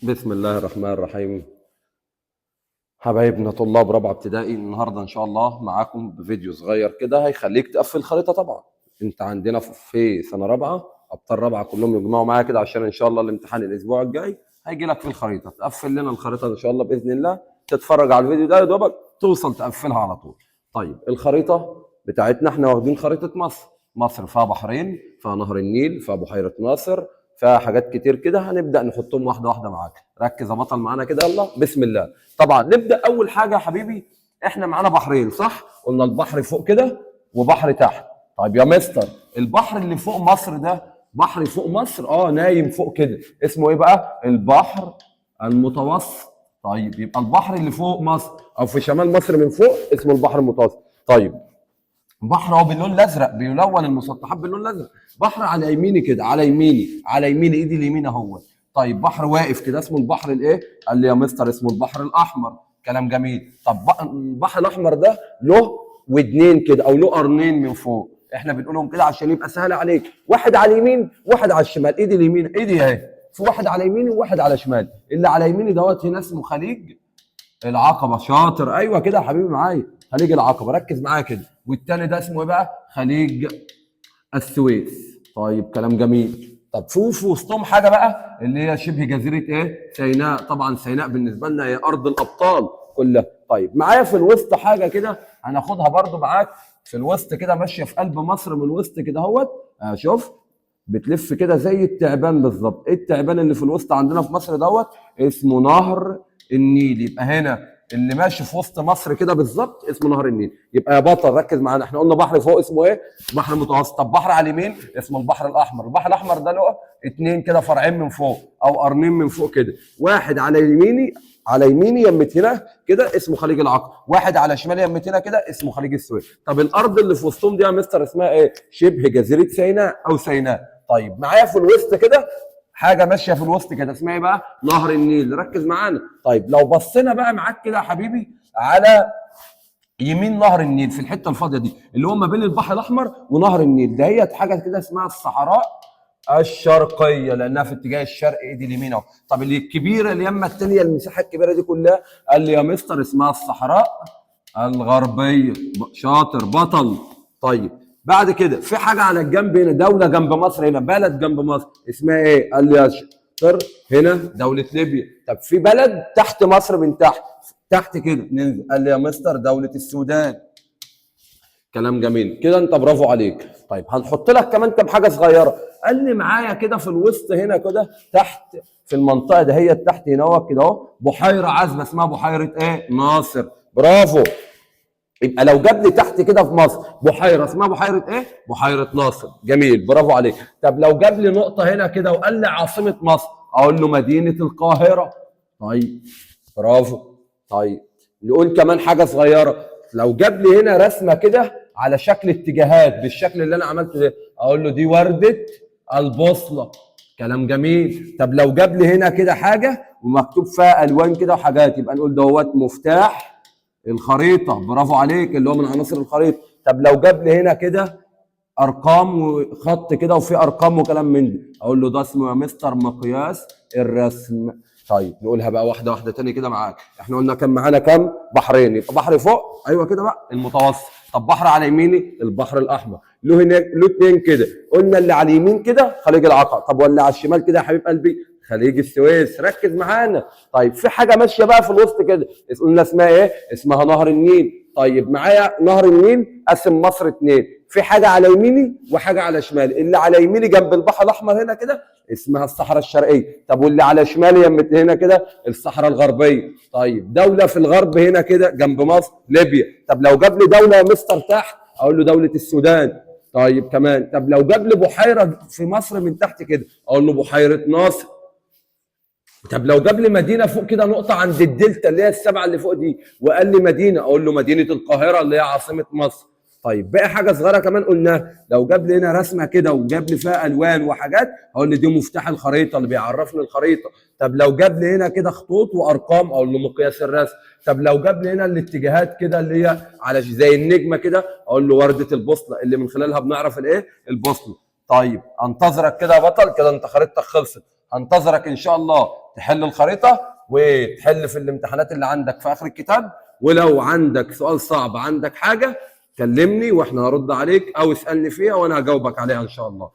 بسم الله الرحمن الرحيم. حبايبنا طلاب رابعه ابتدائي، النهارده ان شاء الله معاكم بفيديو صغير كده هيخليك تقفل خريطه. طبعا انت عندنا في سنه رابعه، ابطال رابعه كلهم يجمعوا معايا كده عشان ان شاء الله الامتحان الاسبوع الجاي هيجي لك في الخريطه. تقفل لنا الخريطه ان شاء الله باذن الله، تتفرج على الفيديو ده يا دوبك توصل تقفلها على طول. طيب الخريطه بتاعتنا احنا واخدين خريطه مصر. مصر فيها بحرين، فيها نهر النيل، فيها بحيره ناصر، فحاجات كتير كده هنبدا نحطهم واحده واحده معاك. ركز يا بطل معانا كده، يلا بسم الله. طبعا نبدا اول حاجه يا حبيبي، احنا معانا بحرين صح؟ قلنا البحر فوق كده وبحر تحت. طيب يا مستر، البحر اللي فوق مصر ده بحر فوق مصر نايم فوق كده، اسمه ايه بقى؟ البحر المتوسط. طيب يبقى البحر اللي فوق مصر او في شمال مصر من فوق اسمه البحر المتوسط. طيب بحر اهو باللون الازرق، بيلون المسطحات باللون الازرق. بحر على يميني كده، على يميني ايدي اليمين اهو. طيب بحر واقف كده اسمه البحر الايه؟ قال لي يا مستر اسمه البحر الاحمر. كلام جميل. طب البحر الاحمر ده له ودنين كده او له قرنين من فوق، احنا بنقولهم كده عشان يبقى سهل عليك. واحد على اليمين وواحد على الشمال. ايدي اليمين ايدي اهي، في واحد على يميني وواحد على شمالي. اللي على يميني دوت هنا اسمه خليج العقبه. شاطر، ايوه كده يا حبيبي معايا، خليج العقبه. ركز معايا كده. والتاني ده اسمه ايه بقى؟ خليج السويس. طيب كلام جميل. طب في وسطهم حاجه بقى اللي هي شبه جزيره ايه؟ سيناء. طبعا سيناء بالنسبه لنا هي ارض الابطال كلها. طيب معايا في الوسط حاجه كده هناخدها برضو معاك في الوسط كده، ماشيه في قلب مصر من الوسط كده اهوت. شوف بتلف كده زي التعبان بالظبط. ايه التعبان اللي في الوسط عندنا في مصر دوت؟ اسمه نهر النيل. يبقى هنا اللي ماشي في وسط مصر كده بالظبط اسمه نهر النيل. يبقى يا بطل ركز معانا، احنا قلنا بحر فوق اسمه ايه؟ بحر متوسط. طب بحر على اليمين اسمه البحر الاحمر. البحر الاحمر ده له اتنين كده فرعين من فوق او قرنين من فوق كده. واحد على يميني يمت هنا كده اسمه خليج العقبه، واحد على شمالي يمت هنا كده اسمه خليج السويس. طب الارض اللي في وسطهم دي يا مستر اسمها ايه؟ شبه جزيره سيناء او سيناء. طيب معايا في الوسط كده حاجه ماشيه في الوسط كده اسمها ايه بقى؟ نهر النيل. ركز معانا. طيب لو بصينا بقى معاك كده يا حبيبي على يمين نهر النيل في الحته الفاضيه دي اللي هو ما بين البحر الاحمر ونهر النيل، دهيت حاجه كده اسمها الصحراء الشرقيه لانها في اتجاه الشرق. ايدي اليمين اهو. طب اللي الكبيره اليمه الثانيه المساحه الكبيره دي كلها قال لي يا مستر اسمها الصحراء الغربيه. شاطر بطل. طيب بعد كده في حاجه على الجنب هنا، دوله جنب مصر هنا، بلد جنب مصر اسمها ايه؟ قال لي يا شاطر هنا دوله ليبيا. طب في بلد تحت مصر من تحت كده ننزل، قال لي يا مستر دوله السودان. كلام جميل كده، انت برافو عليك. طيب هنحط لك كمان كام حاجه صغيره. قال لي معايا كده في الوسط هنا كده تحت في المنطقه ده هي تحت هنا كده اهو بحيره عذبه اسمها بحيره ايه؟ ناصر. برافو. يبقى لو جاب لي تحت كده في مصر بحيره اسمها بحيره ايه؟ بحيره ناصر. جميل برافو عليك. طب لو جاب لي نقطه هنا كده وقال لي عاصمه مصر، اقول له مدينه القاهره. طيب برافو. طيب نقول كمان حاجه صغيره. لو جاب لي هنا رسمه كده على شكل اتجاهات بالشكل اللي انا عملته ده، اقول له دي ورده البوصله. كلام جميل. طب لو جاب لي هنا كده حاجه ومكتوب فيها الوان كده وحاجات، يبقى نقول دوت مفتاح الخريطه. برافو عليك، اللي هو من عناصر الخريطه. طب لو جاب لي هنا كده ارقام وخط كده وفي ارقام وكلام من ده، اقول له ده اسمه يا مستر مقياس الرسم. طيب نقولها بقى واحده واحده تاني كده معاك. احنا قلنا كان معانا كام؟ بحرين. يبقى بحر فوق ايوه كده بقى المتوسط. طب بحر على يميني البحر الاحمر، له هناك له اتنين كده. قلنا اللي على اليمين كده خليج العقبه. طب واللي على الشمال كده يا حبيب قلبي؟ خليج السويس. ركز معانا. طيب في حاجه ماشيه بقى في الوسط كده قلنا اسمها ايه؟ اسمها نهر النيل. طيب معايا نهر النيل قسم مصر اتنين، في حاجه على يميني وحاجه على شمالي. اللي على يميني جنب البحر الاحمر هنا كده اسمها الصحراء الشرقيه. طب واللي على شمالي يمت هنا كده الصحراء الغربيه. طيب دوله في الغرب هنا كده جنب مصر ليبيا. طب لو جاب لي دوله يا مستر تحت، اقول له دوله السودان. طيب كمان. طب لو جاب لي بحيره في مصر من تحت كده، اقول له بحيره ناصر. طب لو جاب لي مدينه فوق كده نقطه عند الدلتا اللي هي السبعه اللي فوق دي وقال لي مدينه، اقول له مدينه القاهره اللي هي عاصمه مصر. طيب باقي حاجه صغيره كمان قلناها. لو جاب لي هنا رسمه كده وجاب لي فيها الوان وحاجات، اقول له دي مفتاح الخريطه اللي بيعرفني الخريطه. طب لو جاب لي هنا كده خطوط وارقام، اقول له مقياس الرسم. طب لو جاب لي هنا الاتجاهات كده اللي هي على زي النجمه كده، اقول له ورده البوصله اللي من خلالها بنعرف الايه؟ البوصله. طيب انتظرك كده يا بطل، كده انت خريطتك خلصت. هنتظرك ان شاء الله تحل الخريطه وتحل في الامتحانات اللي عندك في اخر الكتاب. ولو عندك سؤال صعب، عندك حاجه، كلمني واحنا هرد عليك او اسالني فيها وانا هجاوبك عليها ان شاء الله.